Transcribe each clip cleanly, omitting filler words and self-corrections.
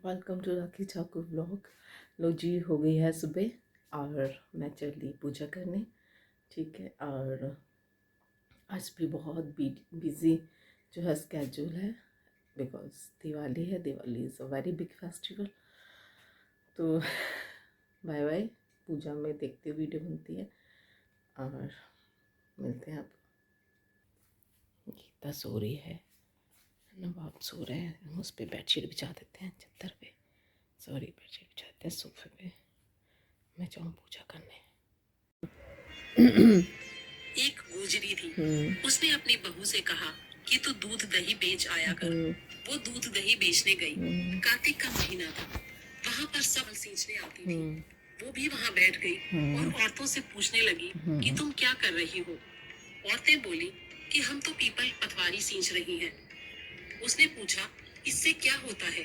Welcome to Rakhi Thakur vlog. लो जी, हो गई है सुबह और मैं चली पूजा करने। ठीक है, और आज भी बहुत बिजी जो है स्केड्यूल है, बिकॉज दिवाली है। Diwali is a very big festival. तो बाय बाय, पूजा में देखते हुए वीडियो बनती है और मिलते हैं। अब गीता सो रही है, नवाब सो रहे हैं, उस पर बेडशीट बिछा देते हैं, चादर पे सॉरी बेडशीट बिछाते हैं सोफे पे। मैं जाऊँ पूजा करने। एक गुजरी थी। उसने अपनी बहू से कहा कि तू दूध दही बेच आया कर। वो दूध दही बेचने गई। कार्तिक का महीना था। वहाँ पर सब सींचने आती थी। वो भी वहाँ बैठ गई और औरतों से पूछने लगी कि तुम क्या कर रही हो। औरतें बोली कि हम तो पीपल पतवारी सींच रही हैं। उसने पूछा, इससे क्या होता है?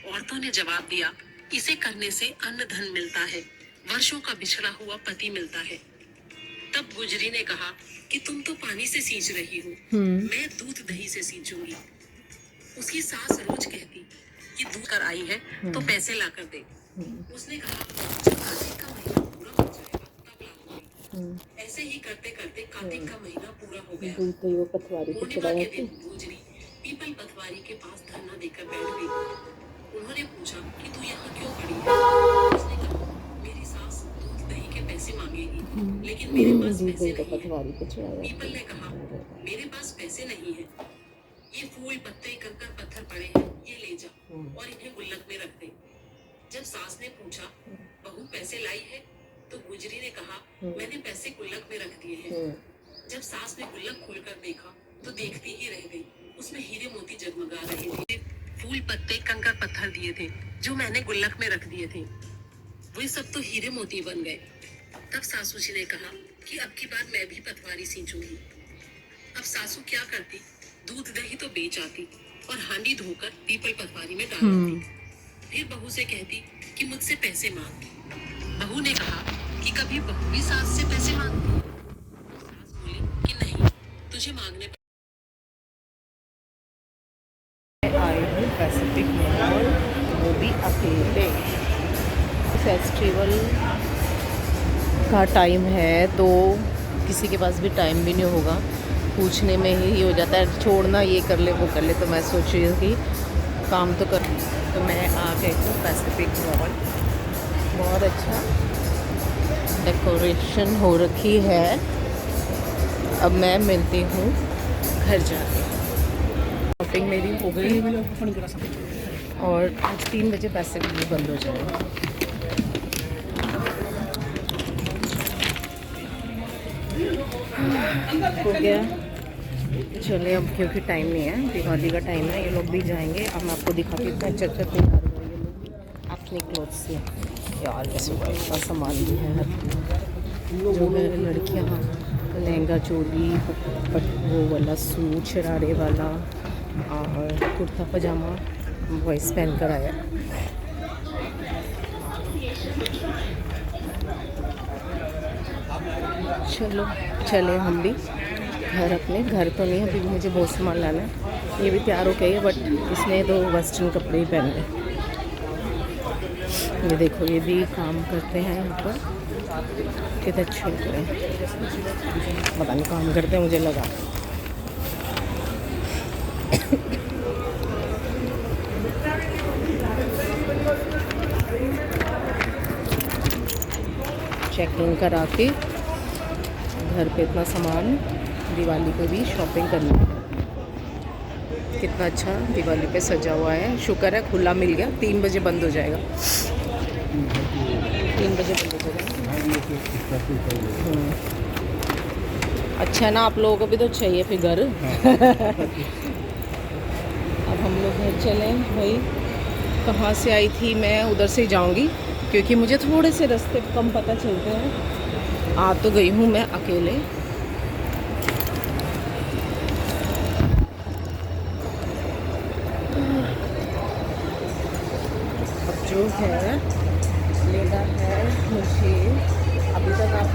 औरतों ने जवाब दिया, इसे करने से अन्न धन मिलता है, वर्षों का बिछड़ा हुआ पति मिलता है। तब गुजरी ने कहा कि तुम तो पानी से सींच रही हो, मैं दूध दही से सींचूंगी। उसकी सास रोज कहती कि दूध कर आई है तो पैसे ला कर दे। उसने कहा, जब कार्तिक का महीना पूरा हो जाएगा तब लाऊंगी। ऐसे ही करते करते कार्तिक का महीना पूरा हो गया। पूर्णिमा के दिन गुजरी पीपल पतवारी के पास धरना देकर बैठ गई। उन्होंने पूछा कि तू यहाँ क्यों खड़ी है? उसने कहा, मेरी सास दूध दही के पैसे मांगेगी, लेकिन मेरे पास पैसे नहीं है। पीपल ने कहा, मेरे पास पैसे नहीं है, ये फूल पत्ते कंकर पत्थर पड़े हैं, ये ले जा और इन्हें गुल्लक में रख दे। जब सास ने पूछा, बहू पैसे लाई है? तो गुजरी ने कहा, मैंने पैसे गुल्लक में रख दिए हैं। जब सास ने गुल्लक खोलकर देखा तो देखती ही रह गई। उसमें हीरे मोती जगमगा रहे थे। फूल पत्ते कंकर पत्थर दिए थे जो मैंने गुल्लक में रख दिए थे, वे सब तो हीरे मोती बन गए। तब सासू जी ने कहा कि अब की बार मैं भी पतवारी सींचूंगी। अब सासू क्या करती, दूध दही तो बेच आती और हांडी धोकर पीपल पतवारी में डाल देती। फिर बहू से कहती कि मुझसे पैसे मांग। बहू ने कहा कि कभी बहू भी सास से पैसे मांगती? सास बोली कि नहीं, तुझे मांगने आई हूँ पैसिफिक मॉल, वो भी अकेले। फेस्टिवल का टाइम है तो किसी के पास भी टाइम भी नहीं होगा, पूछने में ही हो जाता है, छोड़ना ये कर ले वो कर ले। तो मैं सोच रही हूँ कि काम तो कर। तो मैं आ गई हूँ पैसिफिक मॉल। बहुत अच्छा डेकोरेशन हो रखी है। अब मैं मिलती हूँ घर जाके। शॉपिंग मेरी हो गई और आज 3 बजे पैसे भी बंद हो जाएगा। हो गया, चले अब, क्योंकि टाइम नहीं है, दिवाली का टाइम है। ये लोग भी जाएंगे। अब मैं आपको दिखाती हूँ इतना अच्छा तैयार हुआ ये लोग अपने क्लोथ से। यार इसमें का सामान भी है, जो है लड़कियाँ लहंगा चोली, वो वाला सूट शरारे वाला और कुर्ता पजामा वॉइस पहन कर आया। चलो चले हम भी घर, अपने घर तो नहीं, अभी मुझे बहुत सामान लाना है। ये भी तैयार हो गई है, बट इसने तो वेस्टर्न कपड़े ही पहने। ये देखो, ये भी काम करते हैं यहाँ पर, कितने अच्छे लग रहे हैं। पता नहीं काम करते हैं, मुझे लगा। चेकिंग करा के घर पे इतना सामान, दिवाली पे भी शॉपिंग करनी है। कितना अच्छा दिवाली पे सजा हुआ है, शुक्र है खुला मिल गया। 3 बजे बंद हो जाएगा, 3 बजे बंद हो जाएगा। अच्छा है ना, आप लोगों को भी तो चाहिए फिर घर। अब हम लोग घर चले भाई। कहाँ से आई थी मैं, उधर से ही जाऊँगी, क्योंकि मुझे थोड़े से रास्ते कम पता चलते हैं। आ तो गई हूँ मैं अकेले। अब जो है लेना है मुझे, अभी तक आप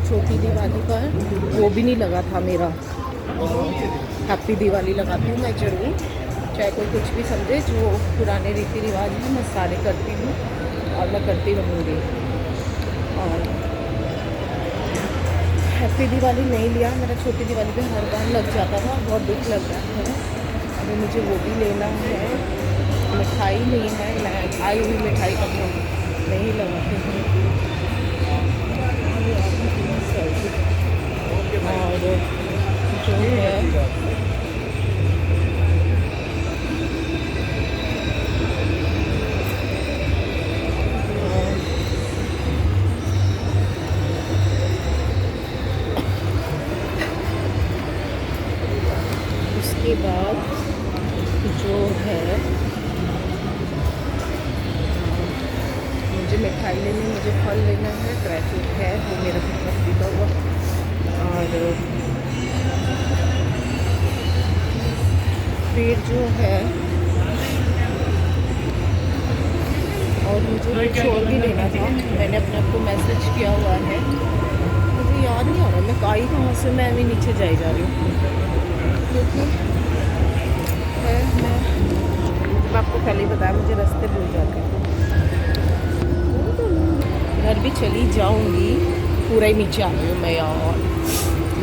छोटी दिवाली पर वो भी नहीं लगा था मेरा। हैप्पी दिवाली लगाती हूँ मैं ज़रूर, चाहे कोई कुछ भी समझे, जो पुराने रीति रिवाज हैं मैं सारे करती हूँ और मैं करती रहूँगी। और हैप्पी दिवाली नहीं लिया, मेरा छोटी दिवाली पे हर बार लग जाता था, बहुत दुख लग रहा है। अभी मुझे वो भी लेना है। मिठाई नहीं है, मैं आई हुई मिठाई कब नहीं लगाती हूँ। और जो है उसके बाद जो है मुझे मिठाई लेनी, मुझे फल लेना है, ड्राई फ्रूट है वो मेरा खुद का खरीदा हुआ। और फिर जो है और मुझे कुछ और भी लेना था। मैंने अपने आप को मैसेज किया हुआ है, मुझे याद नहीं आ रहा मैं आई कहाँ से, मैं अभी नीचे जाई जा रही हूँ क्योंकि है मैं आपको पहले ही बताया मुझे रास्ते भूल जाते हैं। घर भी चली जाऊँगी, पूरा ही नीचे आ गई हूँ मैं यार।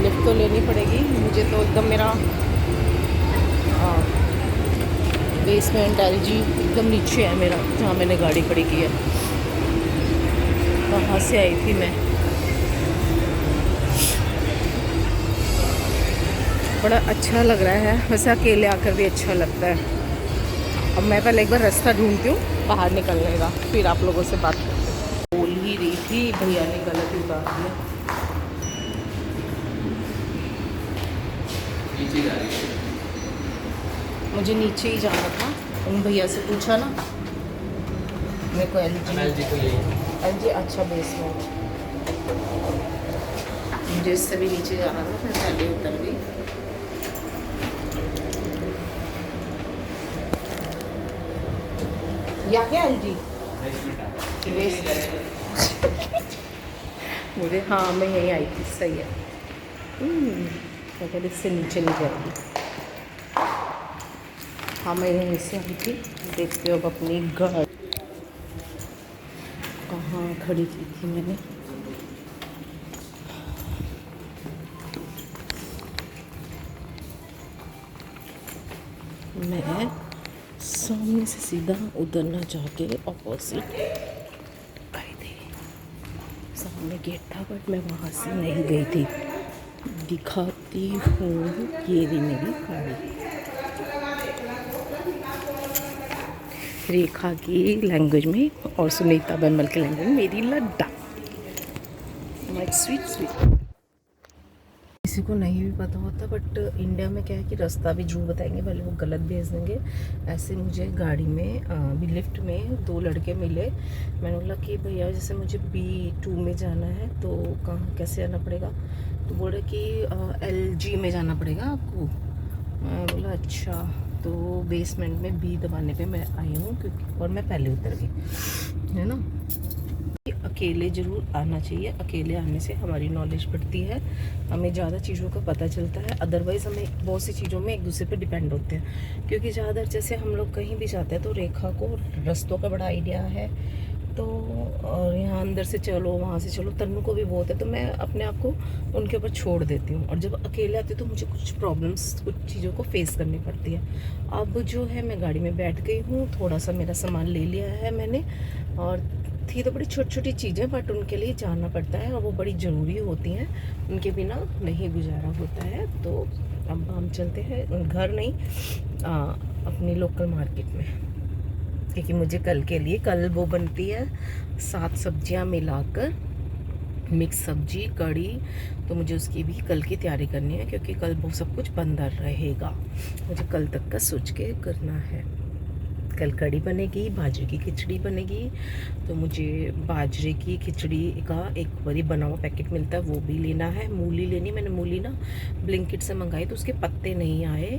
लिफ्ट तो लेनी पड़ेगी मुझे, तो एकदम मेरा बेसमेंट एलजी एकदम नीचे है मेरा, जहाँ मैंने गाड़ी खड़ी की है। वहाँ से आई थी मैं। बड़ा अच्छा लग रहा है, वैसे अकेले आकर भी अच्छा लगता है। अब मैं पहले एक बार रास्ता ढूंढती हूँ बाहर निकलने का, फिर आप लोगों से बात करते हैं। बोल ही रही थी, भैया ने गलत ही बात किया। मुझे नीचे ही जाना था, उन भैया से पूछा ना, मेरे को एलजी अच्छा बेसमेंट, मुझे इससे भी नीचे जाना था, मैं पहले उतर गई। या क्या एलजी मुझे, हाँ मैं यहीं आई थी, सही है। अगर इससे नीचे नहीं जाएगी। हाँ मैं यहीं से आई थी। देखते हो अब अपनी गाड़ी कहाँ खड़ी की थी मैंने। मैं सामने से सीधा उधर ना जाके ऑपोजिट आई थी। सामने गेट था बट मैं वहाँ से नहीं गई थी। दिखाती हूँ, ये रही मेरी गाड़ी। रेखा की लैंग्वेज में और सुनीता बैमल की लैंग्वेज में मेरी लड्डा, माय स्वीट स्वीट। किसी को नहीं भी पता होता बट इंडिया में क्या है कि रास्ता भी जो बताएंगे पहले वो गलत भेज देंगे। ऐसे मुझे गाड़ी में अभी लिफ्ट में 2 लड़के मिले। मैंने बोला कि भैया जैसे मुझे B2 में जाना है तो कहाँ कैसे आना पड़ेगा, तो बोल रहे कि LG में जाना पड़ेगा आपको। मैं बोला अच्छा, तो बेसमेंट में B दबाने पे मैं आई हूँ क्योंकि, और मैं पहले उतर गई, है ना। अकेले ज़रूर आना चाहिए, अकेले आने से हमारी नॉलेज बढ़ती है, हमें ज़्यादा चीज़ों का पता चलता है। अदरवाइज़ हमें बहुत सी चीज़ों में एक दूसरे पे डिपेंड होते हैं, क्योंकि ज़्यादातर जैसे हम लोग कहीं भी जाते हैं तो रेखा को रास्तों का बड़ा आइडिया है, तो और यहाँ अंदर से चलो वहाँ से चलो, तन्नू को भी बहुत है, तो मैं अपने आप को उनके ऊपर छोड़ देती हूँ। और जब अकेले आती हूँ तो मुझे कुछ प्रॉब्लम्स, कुछ चीज़ों को फेस करनी पड़ती है। अब जो है मैं गाड़ी में बैठ गई हूँ, थोड़ा सा मेरा सामान ले लिया है मैंने, और थी तो बड़ी छोटी छोटी चीज़ें बट उनके लिए जाना पड़ता है और वो बड़ी ज़रूरी होती हैं, उनके बिना नहीं गुजारा होता है। तो अब हम चलते हैं घर नहीं, अपनी लोकल मार्केट में, क्योंकि मुझे कल के लिए, कल वो बनती है 7 सब्जियां मिलाकर मिक्स सब्जी कड़ी, तो मुझे उसकी भी कल की तैयारी करनी है क्योंकि कल वो सब कुछ बंद रहेगा, मुझे कल तक का सोच के करना है। कल कड़ी बनेगी, बाजरे की खिचड़ी बनेगी, तो मुझे बाजरे की खिचड़ी का एक बड़ी बना हुआ पैकेट मिलता है वो भी लेना है। मूली लेनी, मैंने मूली ना ब्लिंकिट से मंगाई तो उसके पत्ते नहीं आए,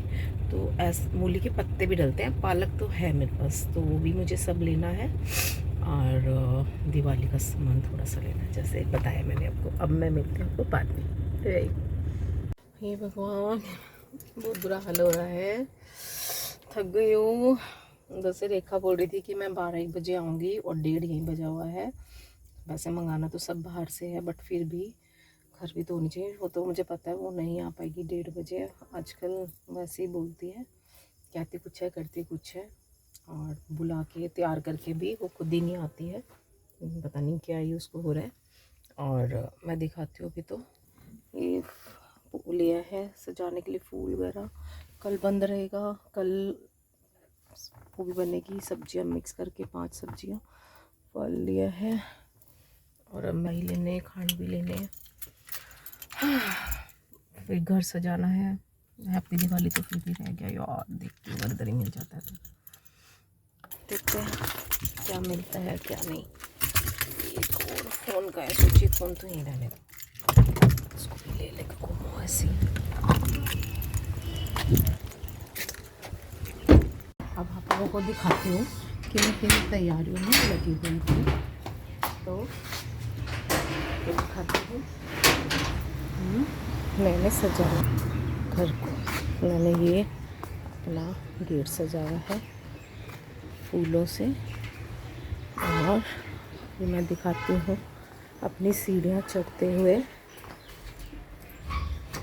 तो मूली के पत्ते भी डलते हैं। पालक तो है मेरे पास, तो वो भी मुझे सब लेना है। और दिवाली का सामान थोड़ा सा लेना है, जैसे बताया मैंने आपको। अब मैं मिलती हूँ आपको बाद में। ये भगवान बहुत बुरा हाल हो रहा है, थक गई हूँ। वैसे रेखा बोल रही थी कि मैं 12-1 बजे आऊँगी और 1:30 यहीं बजा हुआ है। वैसे मंगाना तो सब बाहर से है, बट फिर भी घर भी तो होनी चाहिए। वो तो मुझे पता है वो नहीं आ पाएगी 1:30 बजे। आजकल वैसे ही बोलती है, कहती कुछ है करती कुछ है, और बुला के तैयार करके भी वो खुद ही नहीं आती है। पता नहीं क्या ही उसको हो रहा है। और मैं दिखाती हूँ अभी। तो ये लिया है सजाने के लिए फूल वगैरह, कल बंद रहेगा। कल वो भी बनेगी, सब्जियां मिक्स करके 5 सब्जियां। फल लिया है और अब मई लेने, खांड भी लेने हैं। फिर घर सजाना है। हैप्पी दिवाली तो फिर भी रह गया यार, देखते हैं अगर ही मिल जाता है तो देखते हैं क्या मिलता है क्या नहीं। एक और फ़ोन का है, सोचिए फ़ोन तो ही रहने दो, इसको भी ले लेकर घूमो ऐसे। अब आप लोगों को दिखाती हूँ कि मैं किन तैयारियों में लगी हुई थी। तो ये दिखाती हूँ, मैंने सजाया घर को। मैंने ये अपना गेट सजाया है फूलों से, और ये मैं दिखाती हूँ अपनी सीढ़ियाँ चढ़ते हुए।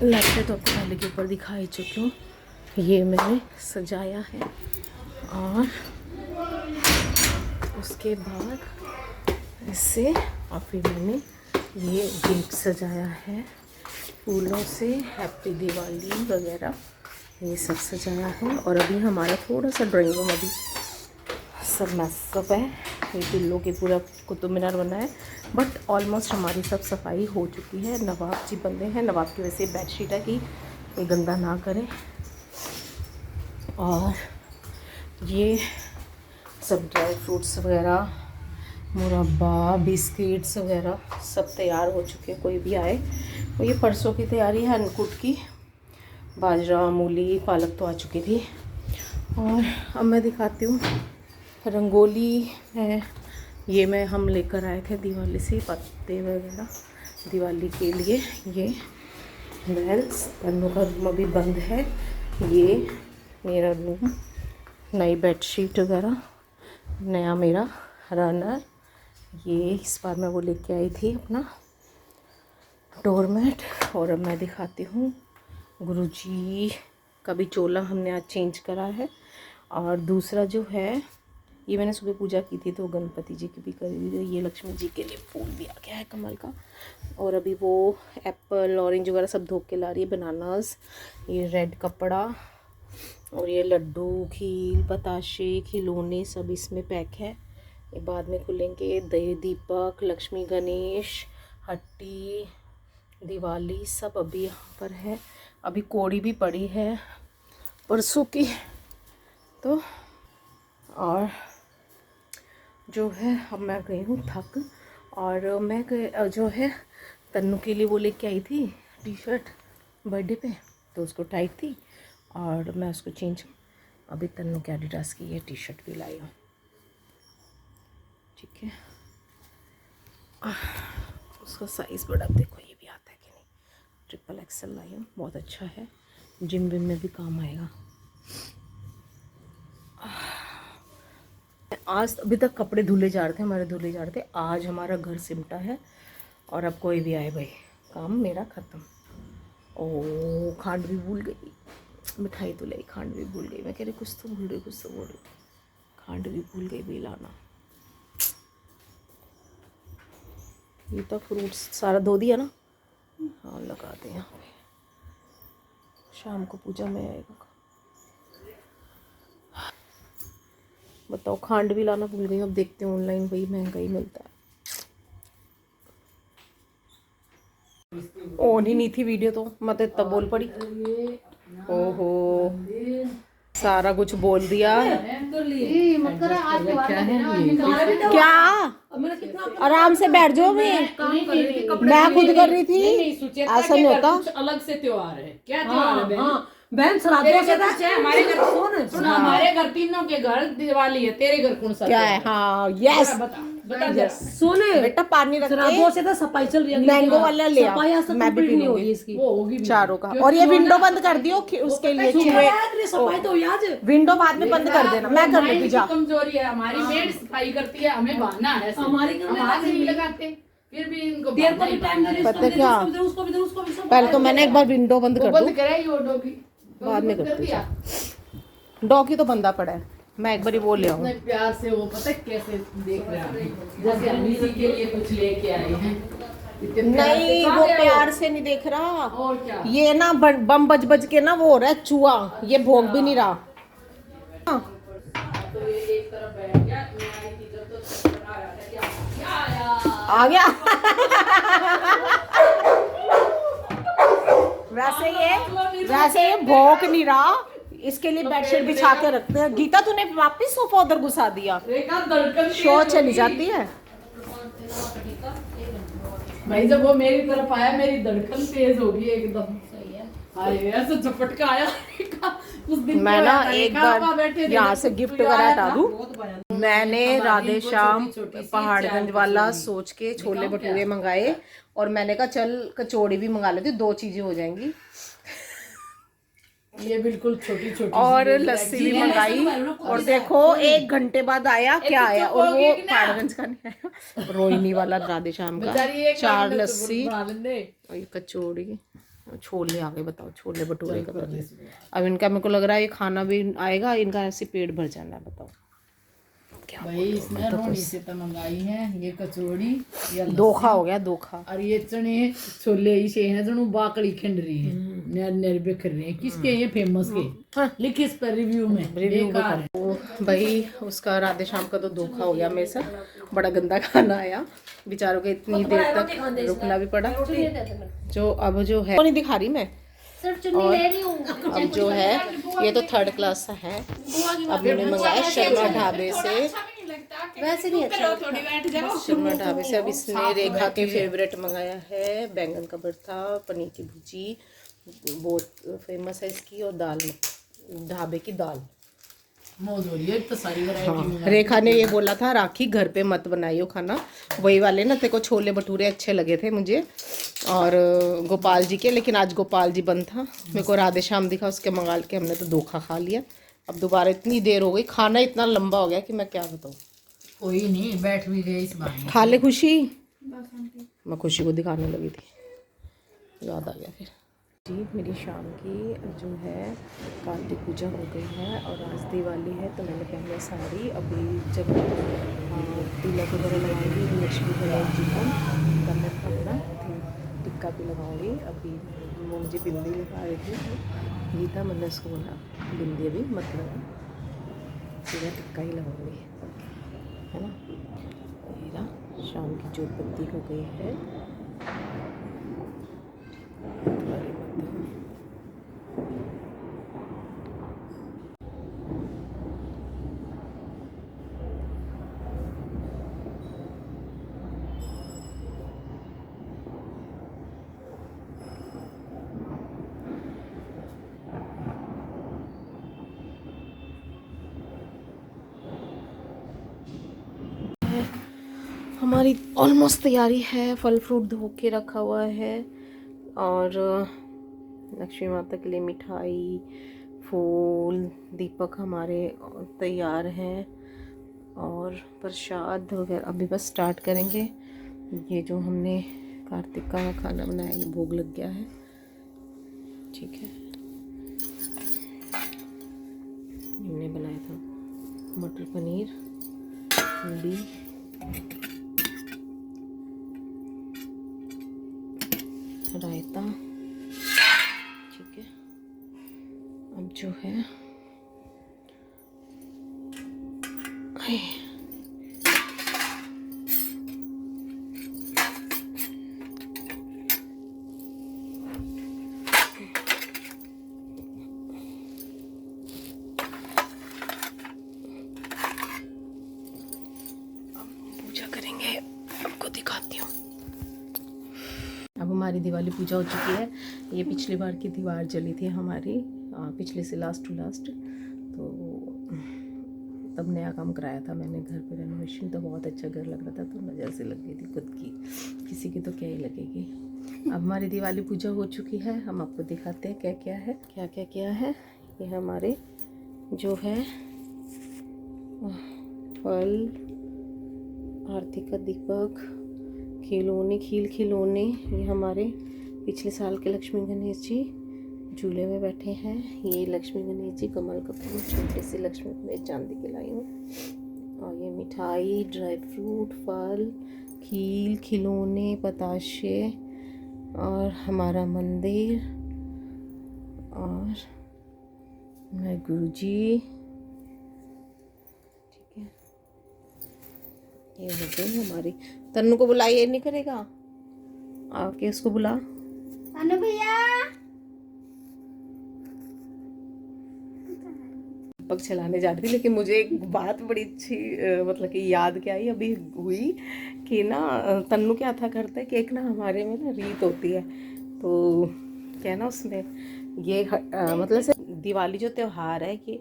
लगते तो आपको पहले के ऊपर दिखा ही चुकी हूँ। ये मैंने सजाया है, और उसके बाद इससे, और फिर मैंने ये गेट सजाया है फूलों से, हैप्पी दिवाली वगैरह ये सब सजाया है। और अभी हमारा थोड़ा सा ड्राइंग रूम अभी सब मैसअप है। ये बिल्लों के पूरा कुतुब मीनार बना है, बट ऑलमोस्ट हमारी सब सफाई हो चुकी है। नवाब जी बंदे हैं, नवाब की वजह से बेडशीट है कि ये गंदा ना करें। और ये सब ड्राई फ्रूट्स वगैरह, मुरब्बा, बिस्किट्स वगैरह सब तैयार हो चुके हैं। कोई भी आए, और ये परसों की तैयारी है अन्नकूट की। बाजरा, मूली, पालक तो आ चुकी थी। और अब मैं दिखाती हूँ रंगोली है। ये हम लेकर आए थे दिवाली से पत्ते वगैरह दिवाली के लिए। ये बेल्स, तन्नू का रूम अभी बंद है। ये मेरा रूम, नई बेडशीट वगैरह, नया मेरा रनर। ये इस बार मैं वो लेके आई थी अपना डोरमेट। और अब मैं दिखाती हूँ गुरुजी का भी चोला हमने आज चेंज करा है। और दूसरा जो है, ये मैंने सुबह पूजा की थी तो गणपति जी की भी करी थी। ये लक्ष्मी जी के लिए फूल भी आ गया है कमल का। और अभी वो एप्पल, ऑरेंज वगैरह सब धो के ला रही है, बनानास। ये रेड कपड़ा, और ये लड्डू, खीर, बताशे, खिलौने सब इसमें पैक है। ये बाद में खुलेंगे। दीपक, लक्ष्मी गणेश, हट्टी, दिवाली सब अभी यहाँ पर है। अभी कोड़ी भी पड़ी है परसों की। तो और जो है, अब मैं गई हूँ थक। और मैं जो है तन्नू के लिए वो लेके आई थी टी शर्ट बर्थडे पे, तो उसको टाइट थी और मैं उसको चेंज, अभी तन्नू के एडिडास की ये टी शर्ट भी लाई हूँ। ठीक है, उसका साइज़ बड़ा, देखो ये भी आता है कि नहीं। XXL लाई हूँ, बहुत अच्छा है, जिम विम में भी काम आएगा। आज अभी तक कपड़े धुले जा रहे थे, हमारे धुले जा रहे थे। आज हमारा घर सिमटा है, और अब कोई भी आए भाई, काम मेरा ख़त्म। ओ खांड भी भूल गई, मिठाई तो लाई, खांड भी भूल गई। मैं कह रही कुछ तो भूल रही, कुछ तो भूल रही, खांड भी भूल गई भी लाना। ये तो फ्रूट्स सारा धो दिया ना, हाँ लगा दे यहाँ पे, शाम को पूजा में आएगा। बताओ, खांड भी लाना भूल गई। अब देखते हैं ऑनलाइन, वही महंगा ही मिलता है। ऑन ही नहीं थी वीडियो तो मैं तो इतना बोल पड़ी। ओहो, सारा कुछ बोल दिया। क्या आराम से बैठ जाओ, मैं खुद कर रही थी, ऐसा नहीं होता। अलग से त्योहार है, क्या त्योहार है? बहन श्राद्धों से था हमारे घर सुन सुन, हमारे घर तीनों के घर दिवाली है, तेरे घर कौन सा क्या है? हाँ यस बता जरा। सुन बेटा पानी रख श्राद्धों के से तो सफाई चल रही है, मैंगो वाला ले आओ, सफाई आज तक मैं भी कंप्लीट पी नहीं लूंगी। होगी इसकी। वो होगी भी चारों का। क्योंकि और ये वो विंडो ना- बंद कर दियो उसके लिए सुबह चूहे। आया तेरी सफाई तो हुई आज। विंडो बाद में बंद कर देना, मैं कर माइंड लूंगी की जा। कमजोरी है हमारी, मेड सफाई करती है, हमें बहाना है सिर्फ। हमारी करने हम हाथ लगी। नहीं लगाते, फिर भी इनको देर को बहाना भी ही टाइम दे बहाना दे, है। इसको पता भी दे, क्या? उसको भी दे, उसको भी दे, उसको भी सब पहले तो मैंने एक बार विंडो बंद वो कर बंद दूं, कराई वो डॉगी, बाद में बंद कर करती दिया। डॉगी तो बंदा पड़ा है, मैं एक बार वो ले आऊँ। इतने प्यार से वो पता है कैसे देख रहे हैं, जैसे हम इसी के लिए कुछ लेके आए हैं। इतने प्यार से नहीं खा वो गए प्यार से नहीं देख रहा, और क्या। ये ना बम बज बज के ना वो हो रहा है चूहा, ये भोग भी नहीं रहा। हाँ। तो ये एक तरफ बैठ गया, मैं आई थी जब तो छटपटा रहा था, क्या आया आ गया वैसे ये भोग नहीं रहा, इसके लिए बेडशीट बिछा के रखते हैं। गीता तूने वापस सोफा उधर घुसा दिया, रेखा धड़कन शो चली जाती है। भाई जब वो मेरी तरफ आया मेरी धड़कन तेज हो गई एकदम। सही है। अरे ऐसे झपटका आया उस दिन मैं क्या ना हुआ था, एक रेखा आपा बार बैठे थे, यहाँ जब से तू गिफ्ट आया वगैरह था, हटा दूं। मैंने राधे श्याम पहाड़गंज वाला सोच के छोले भटूरे मंगाए, और मैंने कहा चल कचौड़ी भी मंगा लेती, 2 चीजें हो जाएंगी, ये बिल्कुल छोटी छोटी और लस्सी भी मंगाई। और देखो 1 घंटे बाद आया क्या आया, और वो पहाड़गंज का नहीं आया, रोहिणी वाला राधे श्याम का। 4 लस्सी और ये कचौड़ी, छोले आ गए। बताओ छोले भटूरे का तो अब इनका मेरे को लग रहा है ये खाना भी आएगा, इनका ऐसे पेट भर जाना है। बताओ क्या भाई इसने रोनी से तो मंगाई है ये कचौड़ी, ये लस्सी, धोखा हो गया, धोखा। और ये चने छोले इसे हैं जणू बाकड़ी खिंड रही है, नर नर बिखर रहे हैं। किसके ये फेमस के? लिख इस पर रिव्यू में, बेकार है। तो भाई उसका राधे श्याम का तो धोखा हो गया मेरे साथ, बड़ा गंदा खाना आया बेचारों के, इतनी देर तक रुकना भी पड़ा। जो अब जो है वो नहीं दिखा रही मैं, और अब जो है ये तो 3rd क्लास सा है। अब मैंने मंगाया शर्मा ढाबे से, वैसे नहीं अच्छा, शर्मा ढाबे से। अब इसने रेखा के फेवरेट मंगाया है बैंगन का भरता, पनीर की भुजी, बहुत फेमस है इसकी, और दाल, ढाबे की दाल। मौज हो रही है, तो सारी वैरायटी हाँ, रेखा ने ये बोला था राखी घर पे मत बनाइयो खाना, वही वाले ना तेरे को छोले भटूरे अच्छे लगे थे मुझे और गोपाल जी के, लेकिन आज गोपाल जी बंद था। मेरे को राधे श्याम दिखा, उसके मंगा के हमने तो धोखा खा लिया। अब दोबारा इतनी देर हो गई, खाना इतना लंबा हो गया कि मैं क्या बताऊँ। कोई नहीं, बैठ भी गए इस बार। खा ले खुशी, मैं खुशी को दिखाने लगी थी, याद आ गया फिर जी। मेरी शाम की जो है कार्तिक पूजा हो गई है, और आज दिवाली है तो मैंने पहले साड़ी, अभी जब तिलक वगैरह लगाऊंगी लक्ष्मी गणेश जी को, तब मैं अपना टिक्का भी लगाऊंगी। अभी वो मुझे बिंदी लगा रही थी गीता, मैंने उसको बोला बिंदी अभी मतलब सीधा टिक्का ही लगाऊंगी, है ना। मेरा शाम की जोत बत्ती हो गई है। हमारी ऑलमोस्ट तैयारी है, फल फ्रूट धो के रखा हुआ है, और लक्ष्मी माता के लिए मिठाई, फूल, दीपक हमारे तैयार हैं, और प्रसाद वगैरह अभी बस स्टार्ट करेंगे। ये जो हमने कार्तिक का खाना बनाया ये भोग लग गया है, ठीक है। हमने बनाया था मटर पनीर, पूड़ी, रायता, ठीक है। अब जो है पूजा करेंगे, आपको दिखाती हूँ। अब हमारी दिवाली पूजा हो चुकी है। ये पिछली बार की दीवार जली थी हमारी, पिछले से लास्ट टू लास्ट। तो तब नया काम कराया था मैंने घर पे रेनोवेशन, तो बहुत अच्छा घर लग रहा था, तो नज़र से लग गई थी खुद की, किसी की तो क्या ही लगेगी। अब हमारी दिवाली पूजा हो चुकी है, हम आपको दिखाते हैं क्या क्या है, क्या क्या किया है। ये हमारे जो है फल, आरती का दीपक, खिलौने, खिलौने, ये हमारे पिछले साल के लक्ष्मी गणेश जी झूले में बैठे हैं। ये लक्ष्मी गणेश जी कमल का फूल, छोटे से लक्ष्मी गणेश चांदी के लाई हूँ। और ये मिठाई, ड्राई फ्रूट, फल, खिलौने, पताशे, और हमारा मंदिर, और मैं गुरुजी। ठीक है, ये हो गई हमारी। तन्नू को बुला, ये नहीं करेगा, आके उसको बुला। अनु भैया दीपक चलाने जा रही थी, लेकिन मुझे एक बात बड़ी अच्छी मतलब कि याद क्या आई अभी हुई कि ना, तन्नू क्या था करता है कि एक ना हमारे में ना रीत होती है, तो क्या है ना उसमें ये मतलब से दिवाली जो त्यौहार है कि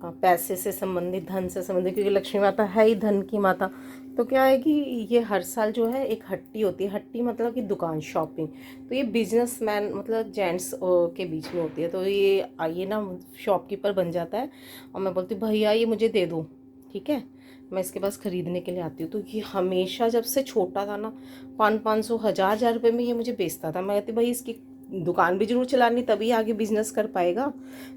पैसे से संबंधित, धन से संबंधित, क्योंकि लक्ष्मी माता है ही धन की माता। तो क्या है कि ये हर साल जो है एक हट्टी होती है, हट्टी मतलब कि दुकान, शॉपिंग। तो ये बिजनेसमैन मतलब जेंट्स के बीच में होती है। तो ये ना शॉपकीपर बन जाता है, और मैं बोलती हूँ भैया ये मुझे दे दो, ठीक है, मैं इसके पास ख़रीदने के लिए आती हूँ। तो ये हमेशा जब से छोटा था ना 500-500, 1000 रुपये में ये मुझे बेचता था। मैं कहती भाई इसकी दुकान भी जरूर चलानी, तभी आगे बिजनेस कर पाएगा,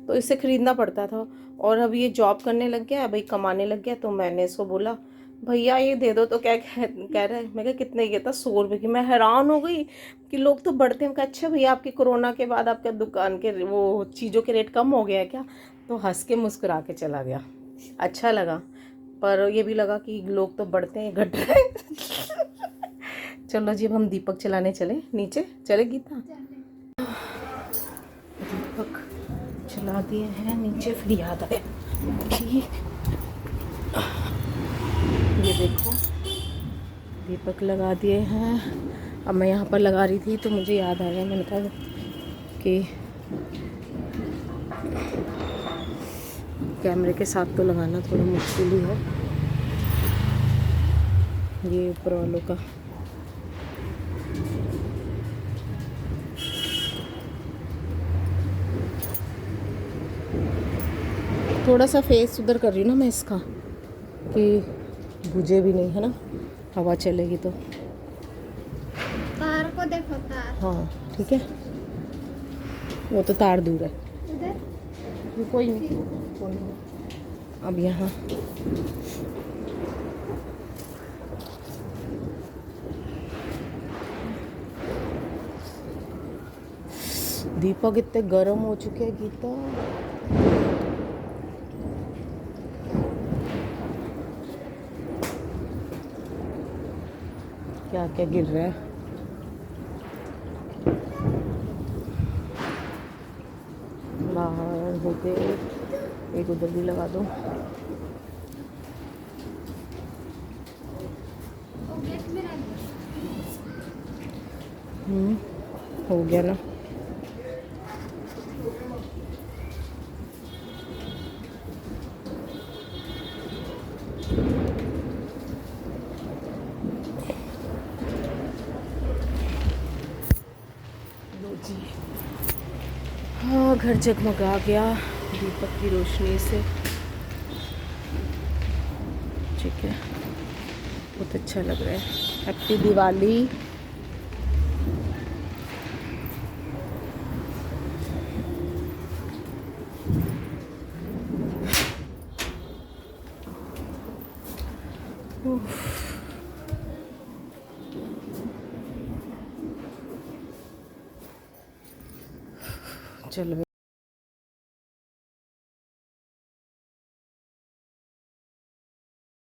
तो इससे ख़रीदना पड़ता था। और अब ये जॉब करने लग गया, भाई कमाने लग गया, तो मैंने इसको बोला भैया ये दे दो। तो क्या कह रहा है, मैं कहा कितने ये था, 100 रुपये की। मैं हैरान हो गई कि लोग तो बढ़ते हैं। अच्छा भैया आपकी कोरोना के बाद आपका दुकान के वो चीज़ों के रेट कम हो गया है क्या? तो हंस के मुस्कुरा के चला गया। अच्छा लगा, पर ये भी लगा कि लोग तो बढ़ते हैं, घट रहे हैं। चलो जी, अब हम दीपक चलाने चले, नीचे चले गीता। दीपक चला दिए हैं नीचे, फिर याद आया कि ये देखो दीपक लगा दिए हैं। अब मैं यहाँ पर लगा रही थी तो मुझे याद आया, मैंने कहा कि कैमरे के साथ तो लगाना थोड़ा मुश्किल ही है। ये ऊपर वालों का थोड़ा सा फेस उधर कर रही हूँ ना मैं इसका, कि बुझे भी नहीं, है ना, हवा चलेगी तो। तार को देखो, तार हाँ ठीक है, वो तो तार दूर है, इधर कोई नहीं। अब यहाँ दीपक इतने गर्म हो चुके हैं गीता। क्या क्या गिर रहा है। बाहर हो गए, एक उधर भी लगा दो। हो गया ना। जी हाँ, घर जगमगा गया दीपक की रोशनी से। ठीक है, बहुत अच्छा लग रहा है। हैप्पी दिवाली। चलो।